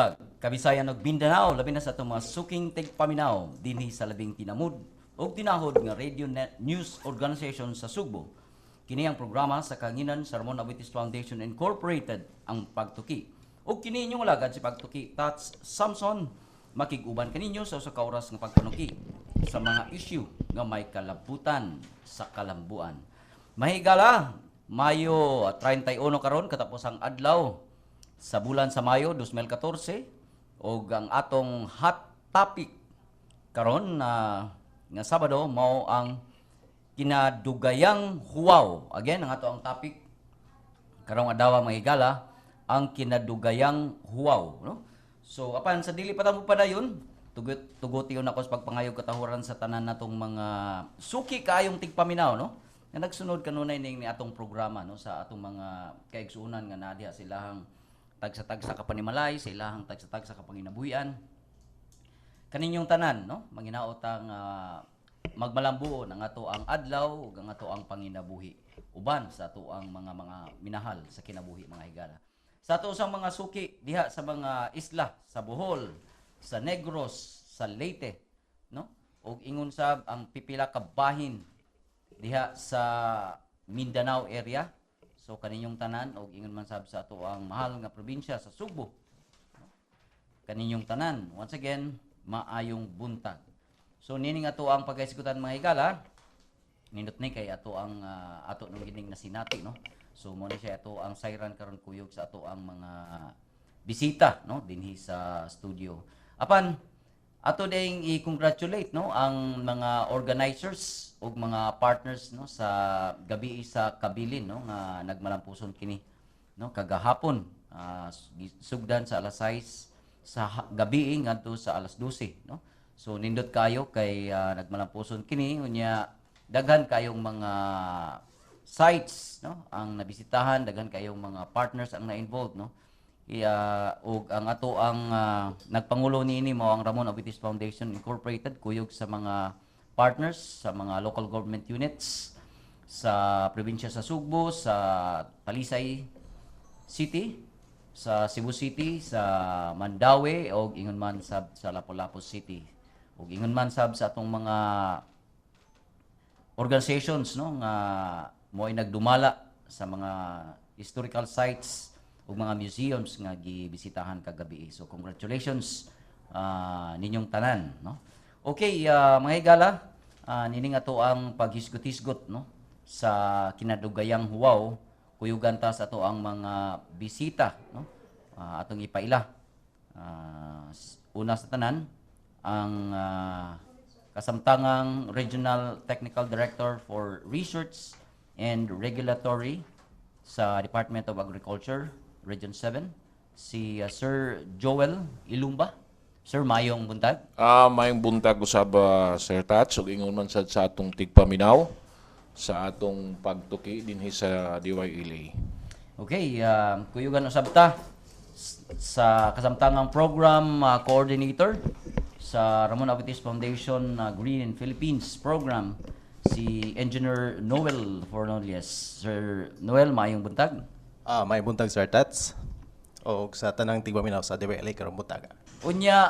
buntag. Kabisayan ug Mindanao labi na sa atong mga suking tigpaminaw dinhi sa labing tinamud ug tinahod nga Radio News Organization sa Sugbo. Kini ang programa sa kanginan sa Ramon Abutis Foundation Incorporated ang pagtuki. Ug kini inyong alagad si pagtuki Tats Samson makig-uban kaninyo sa usa ka oras nga pagpanuki sa mga issue nga may kalabutan sa kalambuan. Mahigala Mayo 31 karon katapos ang adlaw sa bulan sa Mayo 2014 ug ang atong hot topic karon nga Sabado mao ang kinadugayang huwaw. Again, ang ato ang topic karong adlaw mga higala ang kinadugayang huwaw, no? So apan sa dili pa ta mo padayon, tugot-yon ako sa pagpangayog katahuran sa tanan natong mga suki kaayong tigpaminaw, no? Nga nagsunod kanunay ning ni atong programa, no, sa atong mga kaigsuonan nga nadiha silahang tagsa-tagsa ka panimalay, sa ilahang tagsa-tagsa ka panginabuhian. Kaninyong tanan, no? Manginaot ang magmalambuo ang ato ang adlaw ug ang ato ang panginabuhi uban sa ato ang mga minahal sa kinabuhi mga higala. Sa ato sang mga suki diha sa mga isla sa Bohol, sa Negros, sa Leyte, no? Ug ingon sab ang pipila ka bahin diha sa Mindanao area. So kaninyong tanan ug ingon man sab sa ato ang mahal nga probinsya sa Sugbo. Kaninyong tanan, once again, maayong buntag. So nining ato ang pagaisgutan mga higala, nindot ni kay ato ang ato nung gining nasinati, no. So mo ni siya ato ang sayran karon kuyog sa ato ang mga bisita, no, dinhi sa studio. Apan ato ding i-congratulate, no, ang mga organizers ug mga partners, no, sa gabi sa Kabilin, no, nga nagmalampuson kini, no, kagahapon sugdan sa alas 6 sa gabi ngadto sa alas 12, no. So nindot kayo kay nagmalampuson kini unya daghan kayong mga sites, no, ang nabisitahan, daghan kayong mga partners ang na-involved, no. Ug ang ato ang nagpangulo niini mao ang Ramon Abutis Foundation Incorporated kuyog sa mga partners sa mga local government units sa probinsya sa Sugbo, sa Talisay City, sa Cebu City, sa Mandaue ug ingon man sab sa Lapu-Lapu City. Ug ingon man sab sa atong mga organizations, no, nga mo'y nagdumala sa mga historical sites ug mga museums nga gibisitahan kagabi. So congratulations ninyong tanan, no. Okay, mga higala, nining ato ang paghisgot-hisgot, no, sa kinadugayang huwaw kuyugan ta sa ato ang mga bisita, no, atong ipaila. Una sa tanan ang kasamtangang Regional Technical Director for Research and Regulatory sa Department of Agriculture, Region 7, si Sir Joel Ilumba. Sir, mayong buntag. Mayong buntag usab Sir Tats ug ingon man sad sa atong tigpaminaw sa atong pagtuki dinhi sa DYLA. Okay, kuyugan usab ta sa kasamtangang program coordinator sa Ramon Abutis Foundation Green in Philippines program, si Engineer Noel Fornolias. Sir Noel, mayong buntag. May buntag Sir Tats. O sa tanang tigpaminaw sa DWLA karong buntag. Unya,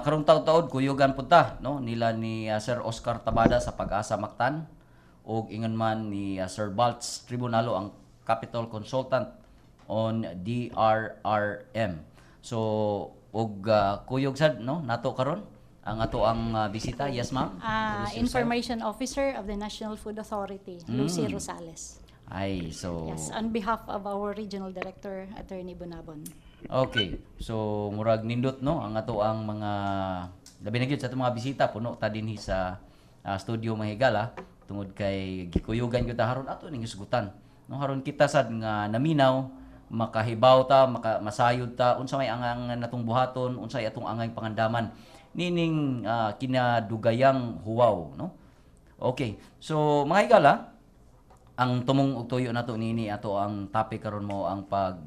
karong taud-taud kuyugan punta, no, nila ni Sir Oscar Tabada sa Pag-asa Mactan ug ingon man ni Sir Baltz Tribunalo ang Capital Consultant on DRRM. So ug kuyog sad, no, nato karon ang ato ang bisita. Yes, ma'am. Information Officer of the National Food Authority, Lucy Rosales. Ay, so Yes, on behalf of our Regional Director, Attorney Bonabon. okay. So murag nindot, no, ang ato ang mga labi na gyud sa atong mga bisita puno ta dinhi sa studio mahigala tungod kay gikuyugan gyud ta haron ato ning isgutan, no, haron kita sad nga naminaw makahibaw ta, masayod ta unsa may angang natong buhaton, unsay atong angay pangandaman nining kinadugayang huwaw, no. Okay, so mga higala, ang tumong ug tuyo nato nini ato ang topic karon mo ang pag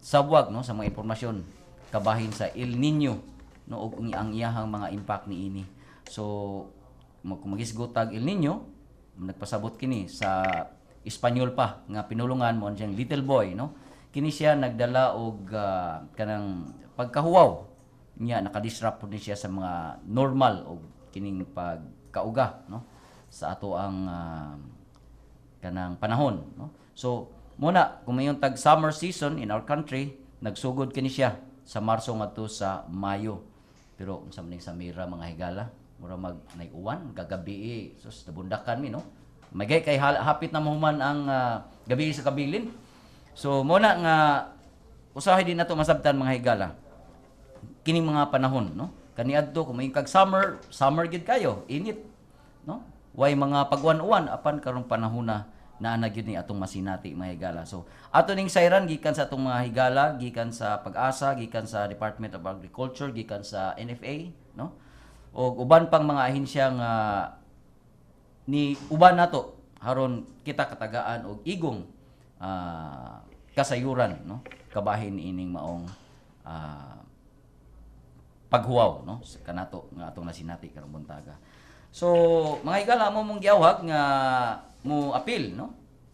sabwag, no, sa mga impormasyon kabahin sa El Nino, no, ug ang iyahang mga impact niini. So kung magisgot tag El Nino, nagpasabot kini sa Espanyol pa nga pinulungan mo siyang little boy, no. kini siya nagdala og kanang pagkahuwaw niya, nakadisrupt po ni siya sa mga normal o kining pagkauga, no, sa ato ang kanang panahon, no. So muna kung mayong tag summer season in our country, nagsugod kini siya sa Marso ngadto sa Mayo. Pero unsa man sa Mira mga higala, mura mag uwan gagabi sus nabundakan mi, no. Magay kay hapit na mahuman ang gabi sa kabilin. So muna nga usahay din nato masabtan mga higala kining mga panahon, no. Kaniadto kung may kag summer gid kayo, init, no. Way mga pagwan-uwan apan karong panahon na naa gyud ni atong masinati mga higala. So ato ning sayran gikan sa atong mga higala, gikan sa Pag-asa, gikan sa Department of Agriculture, gikan sa NFA, no. O uban pang mga ahensya nga ni uban nato haron kita katagaan og igong kasayuran, no, kabahin ining maong paghuwaw, no, sa kanato nga atong nasinati karong buntaga. So mga higala mo mong giawhag nga mo apil, no,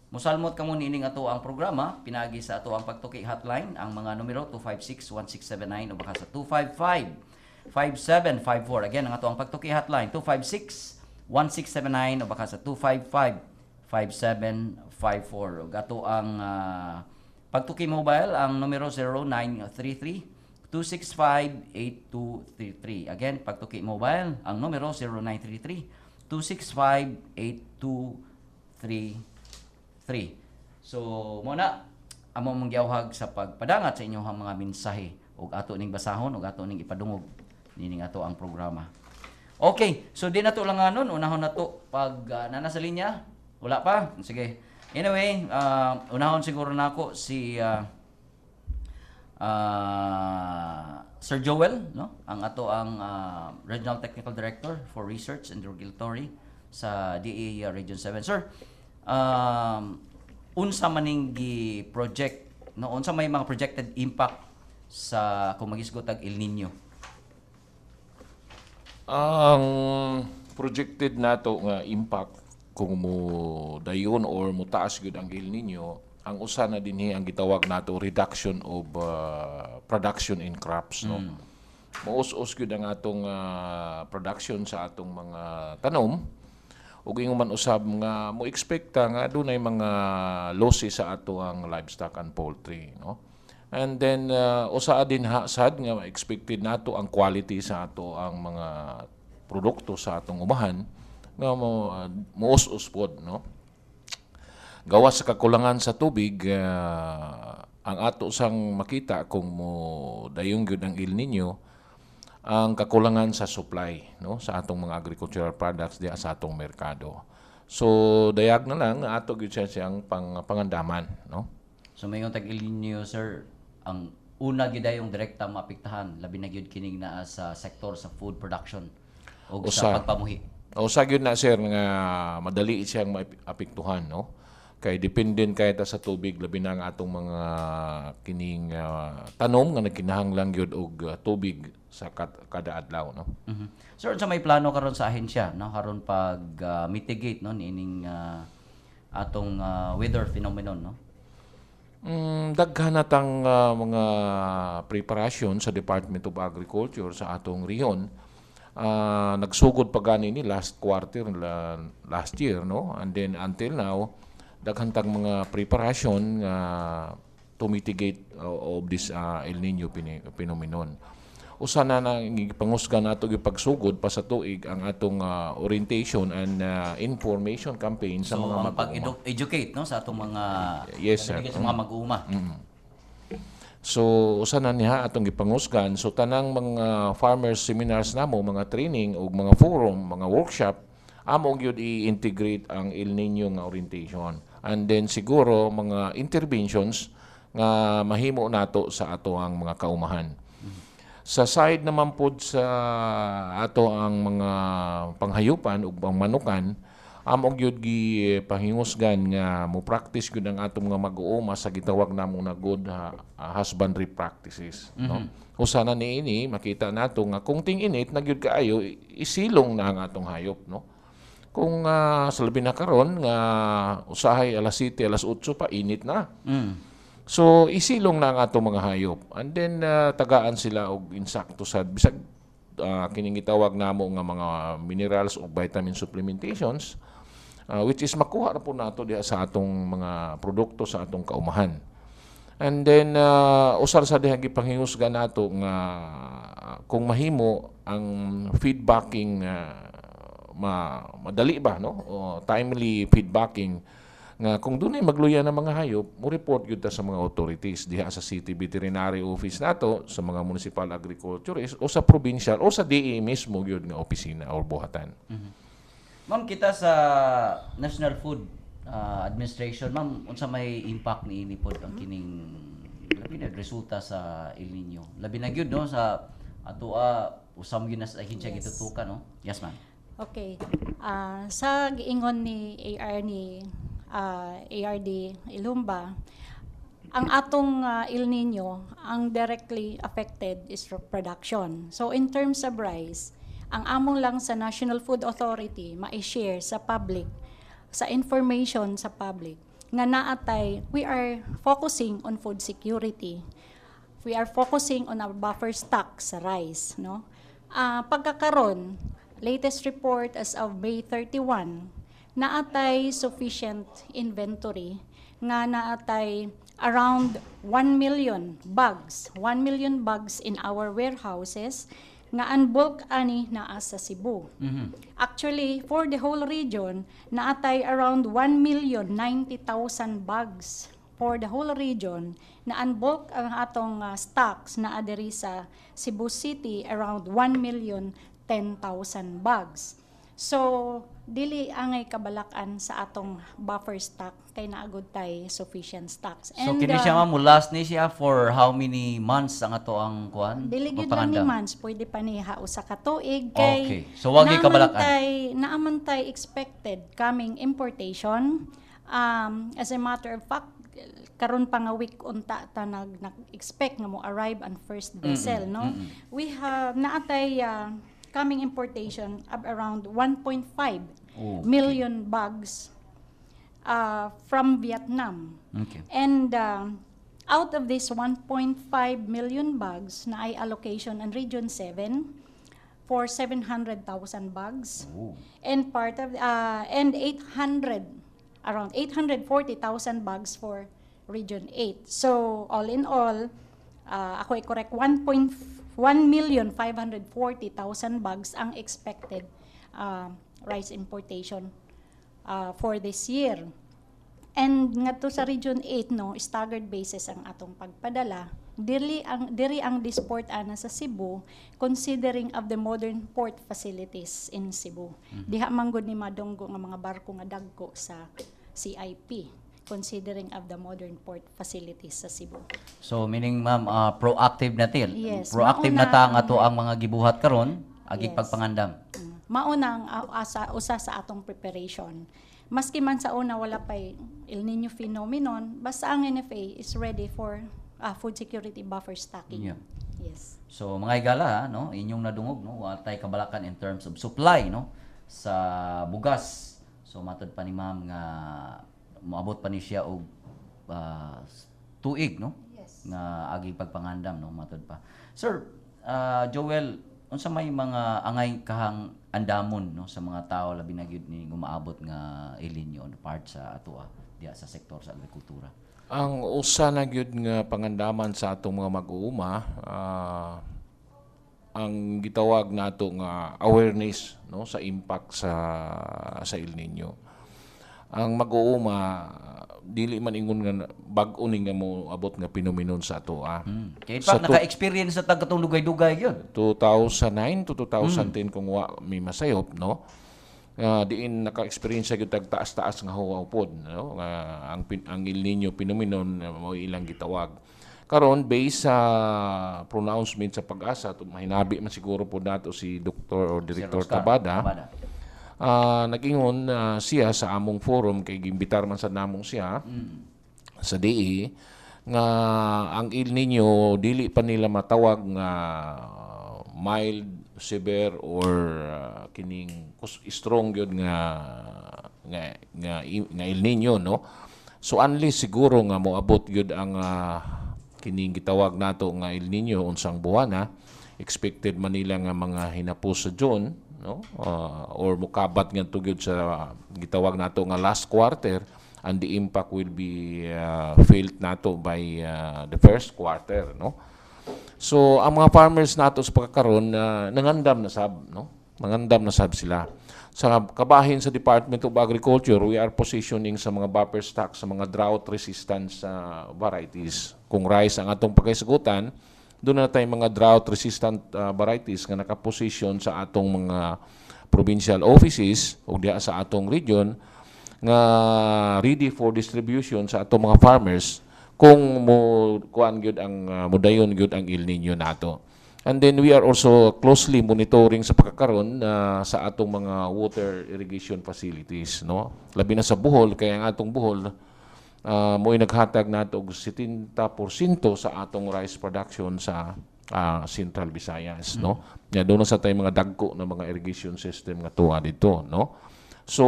musalmot kamo nining ato ang programa pinagi sa ato ang pagtuki hotline, ang mga numero 256-1679 o baka sa 255-5754. Again, ang ato ang pagtuki hotline 256-1679 o baka sa 255-5754. O ato ang pagtuki mobile, ang numero 0933-265-8233. Again, pagtuki mobile, ang numero 0933-265-8233. So, muna, amo mong giawhag sa pagpadangat sa inyong mga mensahe ug ato ning basahon ug ato ning ipadungog nining ato ang programa. Okay, so di nato lang anon, unahon nato pag nana sa linya. Wala pa? Sige. Anyway, unahon siguro nako si Sir Joel, no? Ang ato ang Regional Technical Director for Research and Regulatory sa DA Region 7. Sir, unsa maning gi-project, no? Unsa may mga projected impact sa kung magisgot ag El Nino? Ang projected nato nga impact kung mo dayon or mo taas gyud ang El Nino, ang usa na dinhi ang gitawag nato reduction of production in crops, no. Maus-us gyud ang atong production sa atong mga tanom ug ingon man usab nga mo expecta nga adunay mga losses sa ato ang livestock and poultry, no. And then usa din sad nga expected nato ang quality sa ato ang mga produkto sa atong umahan nga maus-us pod, no. Gawas sa kakulangan sa tubig, ang ato sang makita kung mo dayong gyud ang El Nino, ang kakulangan sa supply, no, sa atong mga agricultural products diya sa atong merkado. So dayag na lang nga ato gyud siya siyang pangandaman, no. So mayong tag El Nino, sir, ang una gyud ay yung direkta maapektahan labi na gyud kining naa sa sektor sa food production o sa pagpamuhi. Usa gyud na sir nga madali siyang maapektuhan, no. Kay dependent kay ta sa tubig labi na ang atong mga kining tanom nga nagkinahanglan gyud og tubig sa kada adlaw, no. Sir, unsa may plano karon sa ahensya, no, karon pag mitigate, no, niining atong weather phenomenon, no? Daghan natang mga preparasyon sa Department of Agriculture sa atong riyon. Nagsugod pa gani ni last quarter last year, no, and then until now daghan tang mga preparasyon to mitigate of this El Nino phenomenon. Usa na pangusgan nato gyud pagsugod pa sa tuig ang atong orientation and information campaign sa mga pag-educate, no, sa atong mga yes, sir. sa mga mag-uuma. So usa na niha atong gipangusgan, so tanang mga farmers seminars namo, mga training ug mga forum, mga workshop amo gyud i-integrate ang El Nino nga orientation. And then siguro mga interventions nga mahimo nato sa ato ang mga kaumahan. Sa side naman pod sa ato ang mga panghayupan ug pangmanukan, amo gyud gi pahingusgan nga mo practice gyud ang atong mga mag-uuma sa gitawag namong na good husbandry practices, no. Usa na niini makita nato nga kung ting-init na gyud kaayo isilong na ang atong hayop, no. Kung sa labi na karon nga usahay alas 7, alas 8 pa init na. So isilong na ang ato mga hayop. And then tagaan sila og insakto sa bisag kining gitawag namo nga mga minerals o vitamin supplementations, which is makuha na po nato diha sa atong mga produkto sa atong kaumahan. And then usar sa diha gipanghingusga nato nga kung mahimo ang feedbacking madali ba no o timely feedbacking nga kung dunay magluya ng mga hayop mo report gyud ta sa mga authorities diha sa City Veterinary Office nato, sa mga municipal agriculturist o sa provincial o sa DA mismo gyud nga opisina o buhatan. Ma'am, kita sa National Food Administration, ma'am, unsa may impact ni ini pod ang kining labi na resulta sa El Nino? Labi na gyud no sa atoa usam gyud na sa ahensya gitutukan no. Yes, ma'am. Okay. Sa giingon ni ARD Ilumba, ang atong El Nino, ang directly affected is production. So in terms of rice, ang among lang sa National Food Authority ma-share sa public, sa information sa public, nga naatay, we are focusing on food security. We are focusing on our buffer stock sa rice. No? Pagkakaroon, latest report as of May 31, naatay sufficient inventory nga naatay around 1 million bags in our warehouses nga ang bulk ani naa sa Cebu. Actually, for the whole region, naatay around 1,090,000 bags for the whole region na ang bulk ang atong stocks na adiri sa Cebu City around 1,010,000 bags. So, dili angay kabalakan sa atong buffer stock kay naagod tay sufficient stocks. So kini siya ma'am, last ni siya for how many months ang ato ang kuan? Dili gyud lang ni months, pwede pa ni usa ka tuig Okay. kay So wag kabalakan. Naaman tay expected coming importation. As a matter of fact, karon pa nga week unta ta nag-expect nga mo arrive ang first vessel, no? We have naatay coming importation of around 1.5 million bags from Vietnam. Okay. And out of this 1.5 million bags na ay allocation in Region 7 for 700,000 bags. And part of and around 840,000 bags for Region 8. So all in all, ako i-correct, 1,540,000 bags ang expected rice importation for this year. And ngadto sa Region 8 no, staggered basis ang atong pagpadala. Diri ang disport ana sa Cebu, considering of the modern port facilities in Cebu. Diha manggod ni madunggo nga mga barko nga dagko sa CIP, considering of the modern port facilities sa Cebu. So meaning ma'am, proactive na til. Yes, Proactive na ta ang ato ang mga gibuhat karon agig Yes. pagpangandam. Maunang usa sa atong preparation. Maski man sa una wala pa El Nino phenomenon, basta ang NFA is ready for food security buffer stocking. Yeah. Yes. So mga higala, no, inyong nadungog no, watay kabalakan in terms of supply no sa bugas. So matod pa ni ma'am nga moabot pa ni siya og tuig no. Yes. Nga aging pagpangandam no, matod pa. Sir, Joel, unsa may mga angay kahang andamon no sa mga tao labi na gyud ni gumaabot nga El Nino no, part sa atoa diya sa sektor sa agrikultura? Ang usa na gyud nga pangandaman sa atong mga mag-uuma, ang gitawag nato nga awareness no sa impact sa El Nino. Ang mag-uuma dili man ingon nga bag-o ni nga mo abot nga phenomenon sa ato Kaya in fact, naka-experience sa tagkatong dugay-dugay yun. 2009 to 2010 kung wa may masayop no. Diin naka-experience gyud tag taas-taas nga huwaw pod no nga ang El Nino phenomenon mo ilang gitawag. Karon based sa pronouncement sa Pag-asa, mahinabi man siguro po nato si Dr. or Director Tabada. Nag-ingon siya sa among forum kay gimbitar man sa namong siya sa DE nga ang El Nino dili pa nila matawag nga mild, severe or kining strong gyud nga El Nino no. So unless siguro nga moabot gyud ang kining gitawag nato nga El Nino unsang buwana, expected Manila nga mga hinapos sa June, no? Or mukabat nga gyud sa gitawag nato nga last quarter, and the impact will be felt nato by the first quarter, no? So ang mga farmers nato sa pagkakaroon nangandam na sab, no? Nangandam na sab sila. Sa kabahin sa Department of Agriculture, we are positioning sa mga buffer stock sa mga drought resistant varieties. Kung rice ang atong pagkaisugutan, doon na tayong mga drought resistant varieties nga nakaposition sa atong mga provincial offices o diya sa atong region nga ready for distribution sa atong mga farmers kung mo kuan gyud ang modayon gyud ang El Nino nato. And then we are also closely monitoring sa pagkakaroon sa atong mga water irrigation facilities, no? Labi na sa Bohol, kaya ang atong Bohol mo'y naghatag nato og 70% sa atong rice production sa Central Visayas, no? Ya doon na sa tay mga dagko na mga irrigation system nga tuwa dito, no? So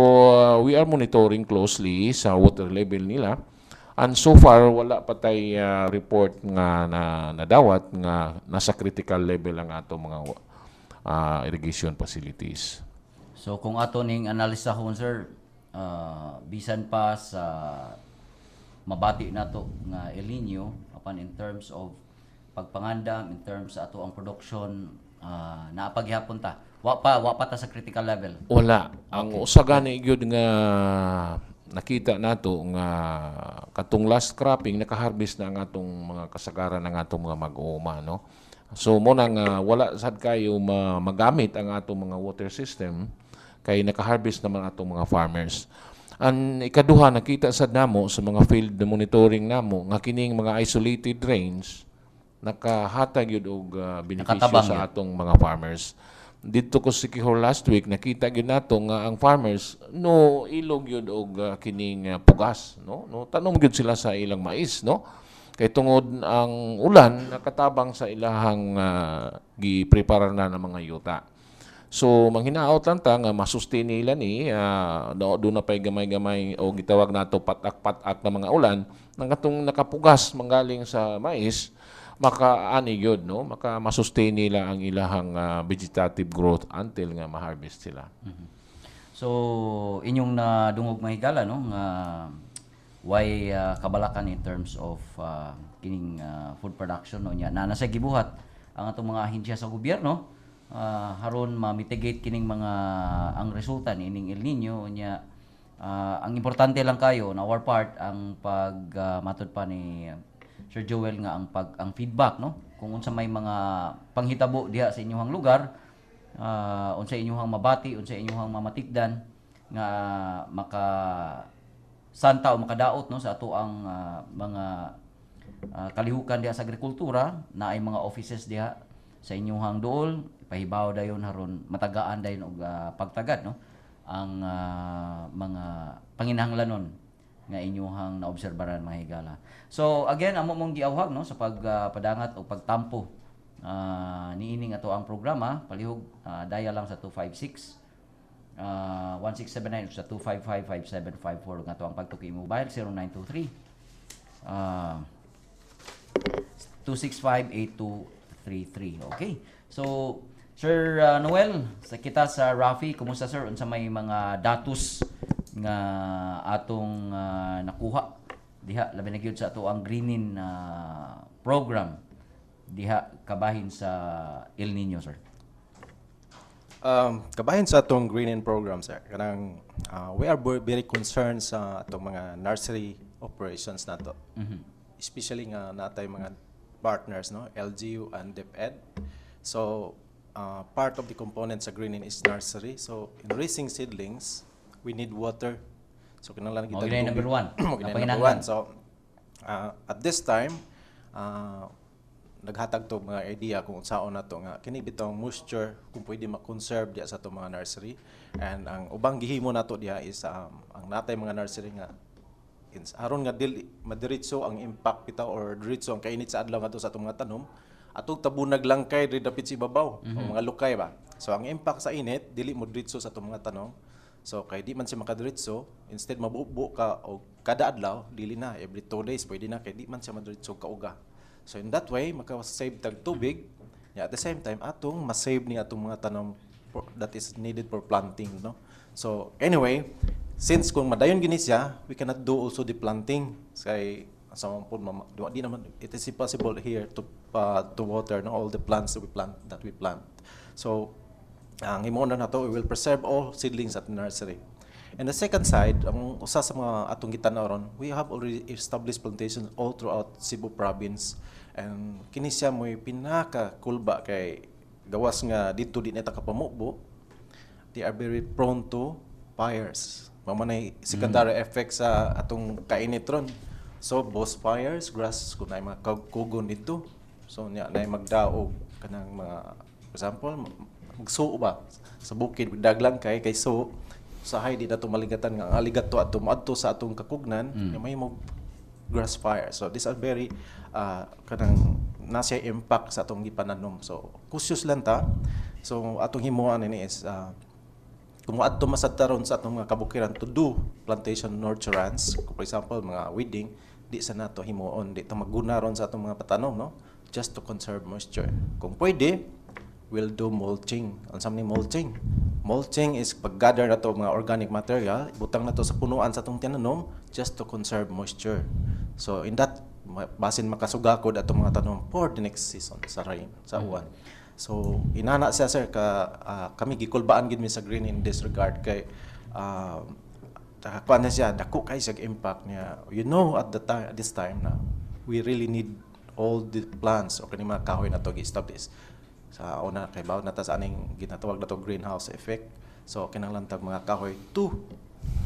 we are monitoring closely sa water level nila. And so far, wala pa tay report nga nadawat nga nasa critical level ang ato mga irrigation facilities. So kung ato ning analisahon sir, bisan pa sa mabati nato nga El Nino apan in terms of pagpangandam, in terms sa ato ang production, naapaghapon ta. Wa pa ta sa critical level. Wala. Ang usa gani gyud nga nakita nato nga katong last cropping nakaharvest na ang atong mga kasagaran ng atong mga mag-uuma, no? So mo nang wala sad kayo magamit ang atong mga water system kay nakaharvest naman atong mga farmers. Ang ikaduha nakita sad namo sa mga field monitoring namo nga kining mga isolated drains nakahatag yun og benepisyo Nakatabang sa yun. atong mga farmers. Dito ko si Kihor last week nakita gyud nato nga ang farmers no ilog yun og kining pugas, no tanom gyud sila sa ilang mais, no, kay tungod ang ulan nakatabang sa ilahang gi-prepare na ng mga yuta. So manghinaot lang ta nga masustain nila ni do na pay gamay-gamay o gitawag nato patak-patak na mga ulan nang katong nakapugas manggaling sa mais maka-ani gyud, no, maka masustain nila ang ilahang vegetative growth until nga ma-harvest sila. So inyong nadungog mahigala no nga why kabalakan in terms of kining food production no nya na nasa gibuhat ang atong mga ahensya sa gobyerno haron ma-mitigate kining mga ang resulta nining El Nino nya. Ang importante lang kayo na our part ang matud pa ni Sir Joel nga ang feedback, no, kung unsa may mga panghitabo diha sa inyong lugar, unsa inyong mabati, unsa inyong mamatikdan nga maka santa o makadaot no sa ato ang mga kalihukan diha sa agrikultura na ay mga offices diha sa inyong duol ipahibaw dayon haron matagaan dayon og pagtagad, no, ang mga panginahanglanon nga inyong naobserbaran mga higala. So again amo mong giawhag no sa pagpadangat o pagtampo niining ato ang programa palihog daya lang sa 256 1679 sa 2555754 nga to ang pagtuki mobile 0923 2658233. Okay. So Sir Noel, sa kita sa Rafi, kumusta sir unsa may mga datos nga atong nakuha diha labi na gyud sa ato ang greening program diha kabahin sa El Nino sir? Kabahin sa atong greening program, sir, kanang we are very concerned sa atong mga nursery operations nato. Especially nga natay mga partners, no, LGU and DepEd. So part of the component sa greening is nursery. So in raising seedlings we need water. So kinahanglan kita Mo number 1. number one. So at this time naghatag to mga idea kung unsaon nato nga kini bitong moisture kung pwede ma-conserve diya sa to mga nursery, and ang ubang gihimo nato diya is ang natay mga nursery nga aron nga madiretso ang impact bitaw or diretso ang kainit sa adlaw ngadto sa atong mga tanom atog tabunag langkay diri dapit sa ibabaw o mga lukay ba. So ang impact sa init dili mo diretso sa atong mga tanom. So kay di man siya makadiretso, instead mabubo ka o kada adlaw, dili na every 2 days pwede na kay di man siya madiretso kauga. So in that way maka-save tag tubig. Yeah, at the same time atong ma-save ni atong mga tanom that is needed for planting, no? So anyway, since kung madayon gini siya, we cannot do also the planting kay sa mga di naman it is impossible here to water no, all the plants that we plant. So ang himuna na to, we will preserve all seedlings at the nursery. And the second side, ang usa sa mga atong gitanaw ron, we have already established plantations all throughout Cebu province. And kini siya mo'y pinaka-kulba kay gawas nga dito di neta kapamubo, they are very prone to fires. Mamanay secondary effects sa atong kainit ron. So, both fires, grass, kung na mga kugon dito. So, na magdaog kanang mga, for example, magsuo ba sa bukid daglang kay so usahay di nato maligatan nga ang aligato ato moadto sa atong kakugnan may mo grass fire. So these are very kanang nasa impact sa atong gipananom. So cautious lang ta. So atong himuan ini is kung moadto masataron sa atong mga kabukiran to do plantation nurturance, for example mga weeding, di sa nato himuon di ta magguna ron sa atong mga patanom, no, just to conserve moisture. Kung pwede, we'll do mulching. Ang samni mulching. Mulching is pag-gather na to mga organic material, butang na to sa punuan sa itong tinanom just to conserve moisture. So in that, basin makasugakod atong mga tanom for the next season sa rain, sa uwan. So inana siya sir, kami gikulbaan gid mi sa green in this regard kay kuan na siya, dako kay siya impact niya. You know at this time na we really need all the plants o kani mga kahoy na to gi-establish. Sa una kay bawat nata sa aning ginatawag na to greenhouse effect. So kinahanglan tag mga kahoy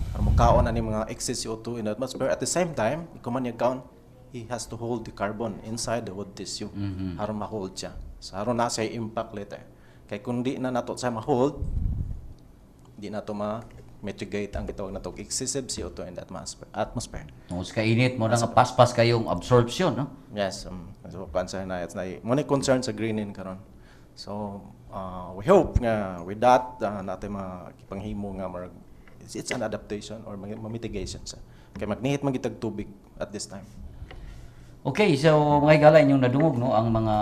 para mukaon ani mga excess CO2 in the atmosphere. At the same time, ikuman niya kaon, he has to hold the carbon inside the wood tissue para ma-hold siya. So aron na siya impact later. Kay kung di na nato siya ma-hold, di na to ma-mitigate ang gitawag na to excessive CO2 in the atmosphere. Mas kainit mo na nga paspas kayong absorption, no? Yes, so pansa na it's na mo concern sa greening karon. So we hope nga with that natin makipanghimo nga it's an adaptation or mitigation sa kay magnihit magitag tubig at this time. Okay, so mga higala inyong nadungog no ang mga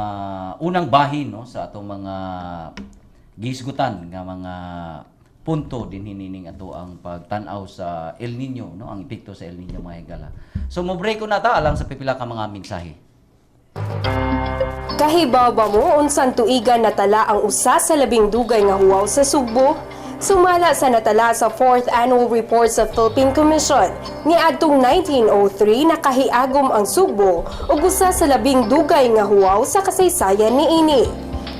unang bahin no sa atong mga gisgutan nga mga punto din hinining ato ang pagtan-aw sa El Nino no, ang epekto sa El Nino mga higala. So mo break ko na ta alang sa pipila ka mga mensahe. Kahibaw ba mo unsan tuigan natala ang usa sa labing dugay nga huwaw sa Sugbo? Sumala sa natala sa 4th Annual Report sa Philippine Commission. Niadtong 1903 nakahiagom ang Sugbo ug usa sa labing dugay nga huwaw sa kasaysayan niini.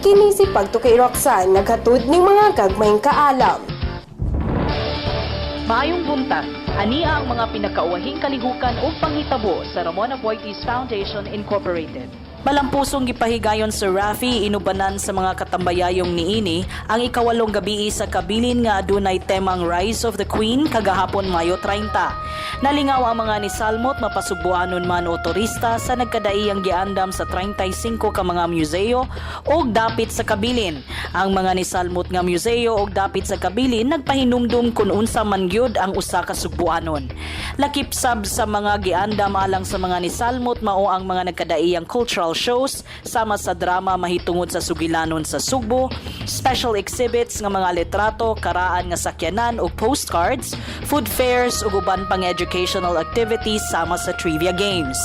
Kini si Pagtukay Roxanne naghatod ning mga gagmayng kaalam. Maayong buntag, ania ang mga pinakauwahing kalihukan o panghitabo sa Ramon Aboitiz Foundation Incorporated. Malampusong gipahigayon sa Rafi inubanan sa mga katambayayong niini ang ikawalong gabi sa kabilin nga adunay temang Rise of the Queen kagahapon Mayo 30. Nalingaw ang mga nisalmot mapasugbuanon man o turista sa nagkadaiyang giandam sa 35 ka mga museo o dapit sa kabilin. Ang mga nisalmot nga museo o dapit sa kabilin nagpahinumdum kung unsa man gyud ang usa ka sugbuanon. Lakip sab sa mga giandam alang sa mga nisalmot mao ang mga nagkadaiyang cultural shows sama sa drama mahitungod sa sugilanon sa Sugbo, special exhibits nga mga litrato, karaan nga sakyanan ug postcards, food fairs ug uban pang educational activities sama sa trivia games.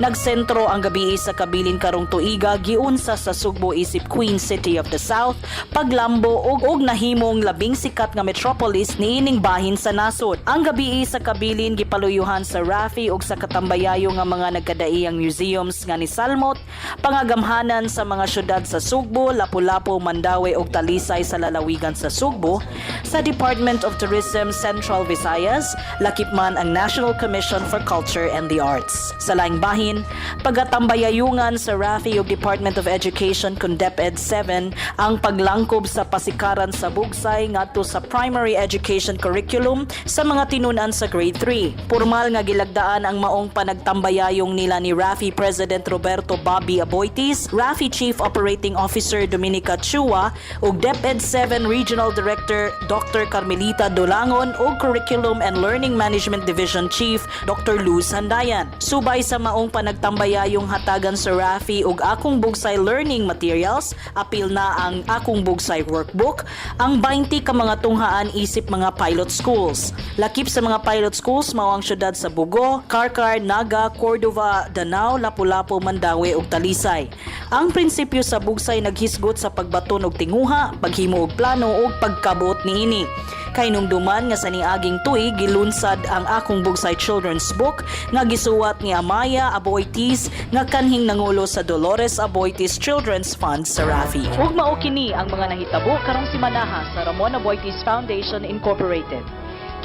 Nagsentro ang gabi sa kabilin karong tuiga giunsa sa Sugbo isip Queen City of the South, paglambo og nahimong labing sikat nga metropolis niining bahin sa nasod. Ang gabi sa kabilin gipaluyuhan sa Rafi ug sa katambayayo nga mga nagkadaiyang museums nga ni Salmot, pangagamhanan sa mga syudad sa Sugbo, Lapu-Lapu, Mandaue ug Talisay sa lalawigan sa Sugbo, sa Department of Tourism Central Visayas, lakip man ang National Commission for Culture and the Arts. Sa laing bahin, pagatambayayungan sa Rafi ug Department of Education kun DepEd 7 ang paglangkob sa pasikaran sa bugsay ngadto sa primary education curriculum sa mga tinunan sa grade 3. Pormal nga gilagdaan ang maong panagtambayayong nila ni Rafi President Roberto Bago Bobby Aboitis, Rafi Chief Operating Officer Dominica Chua, ug DepEd 7 Regional Director Dr. Carmelita Dolangon ug Curriculum and Learning Management Division Chief Dr. Luz Handayan. Subay sa maong panagtambayayong hatagan sa Rafi ug Akong Bugsay Learning Materials, apil na ang Akong Bugsay Workbook, ang 20 ka mga tunghaan isip mga pilot schools. Lakip sa mga pilot schools mao ang syudad sa Bugo, Karkar, Naga, Cordova, Danao, Lapu-Lapu, Mandaue ug Talisay. Ang prinsipyo sa Bugsay naghisgot sa pagbaton og tinguha, paghimo og plano ug pagkabuot niini. Kay numduman nga sa niaging tuig gilunsad ang Akong Bugsay Children's Book nga gisuwat ni Amaya Aboitis nga kanhing nangulo sa Dolores Aboitis Children's Fund sa Rafi. Ug mao kini ang mga nahitabo karong simanaha sa Ramon Aboitis Foundation Incorporated.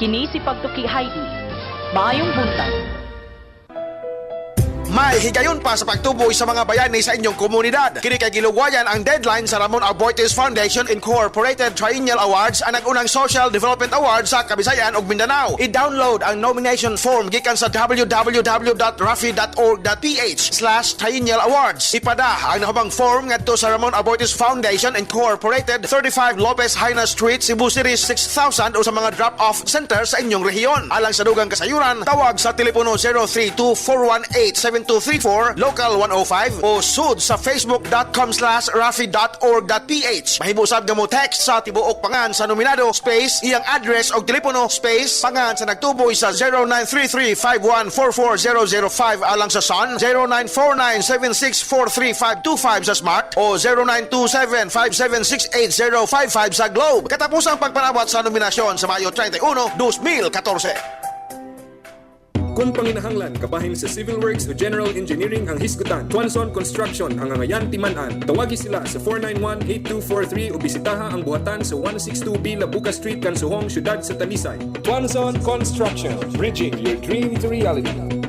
Kini si Pagtuki Heidi. Maayong buntag. May higayon pa sa pagtuboy sa mga bayani sa inyong komunidad. Kini kay gilugwayan ang deadline sa Ramon Aboitis Foundation Incorporated Triennial Awards, ang nag-unang Social Development Award sa Kabisayan ug Mindanao. I-download ang nomination form gikan sa www.rafi.org.ph/triennial awards. Ipada ang nahabang form ngadto sa Ramon Aboitis Foundation Incorporated, 35 Lopez Haina Street, Cebu City 6000 o sa mga drop-off center sa inyong rehiyon. Alang sa dugang kasayuran, tawag sa telepono 032-418-7234, local 105 o sud sa facebook.com/rafi.org.ph. Mahibusab nga mo text sa tibuok pangan sa nominado space iyang address o telepono space pangan sa nagtuboy sa 0933-5144-005 alang sa Sun, 0949-7643-525 sa Smart o 0927-5768-055 sa Globe. Katapos ang pagpanawat sa nominasyon sa Mayo 31, 2014. Kung panginahanglan kabahin sa civil works o general engineering ang hisgutan, Tuanson Construction ang angayan timan-an. Tawagi sila sa 491-8243 o bisitaha ang buhatan sa 162B Labuca Street, Kansuhong, Syudad sa Talisay. Tuanson Construction, bridging your dream to reality.